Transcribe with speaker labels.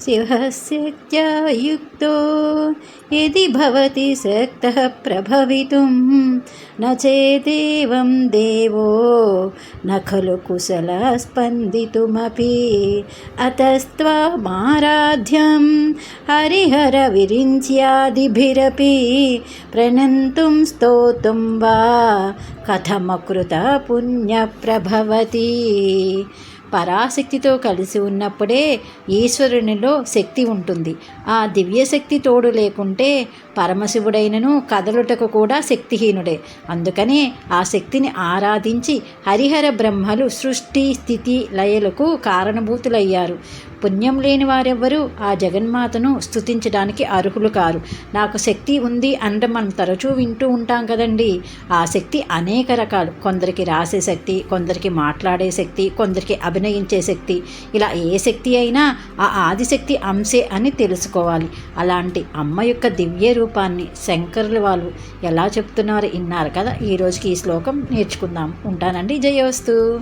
Speaker 1: शिवशक्त्या युक्तो यदि भवति शक्तः प्रभवितुं न चेदेवं देवो न खलु कुशलः स्पन्दितुमपि अतस्त्वमाराध्यं हरिहरविरिञ्च्यादिभिरपि प्रणन्तुं स्तोतुं वा कथमकृत पुण्यप्रभवति। పరాశక్తితో కలిసి ఉన్నప్పుడే ఈశ్వరునిలో శక్తి ఉంటుంది. ఆ దివ్యశక్తి తోడు లేకుంటే పరమశివుడైనను కదలుటకు కూడా శక్తిహీనుడే. అందుకనే ఆ శక్తిని ఆరాధించి హరిహర బ్రహ్మలు సృష్టి స్థితి లయలకు కారణభూతులయ్యారు. పుణ్యం లేని వారెవ్వరూ ఆ జగన్మాతను స్తుతించడానికి అర్హులు కారు. నాకు శక్తి ఉంది అంటే మనం తరచూ వింటూ ఉంటాం కదండి. ఆ శక్తి అనేక రకాలు. కొందరికి రాసే శక్తి, కొందరికి మాట్లాడే శక్తి, కొందరికి అభినయించే శక్తి. ఇలా ఏ శక్తి అయినా ఆ ఆదిశక్తి అంశే అని తెలుసుకోవాలి. అలాంటి అమ్మ యొక్క దివ్య రూపాన్ని శంకరులు వాళ్ళు ఎలా చెప్తున్నారో విన్నారు కదా. ఈ రోజుకి ఈ శ్లోకం నేర్చుకుందాం. ఉంటానండి. జయోస్తు.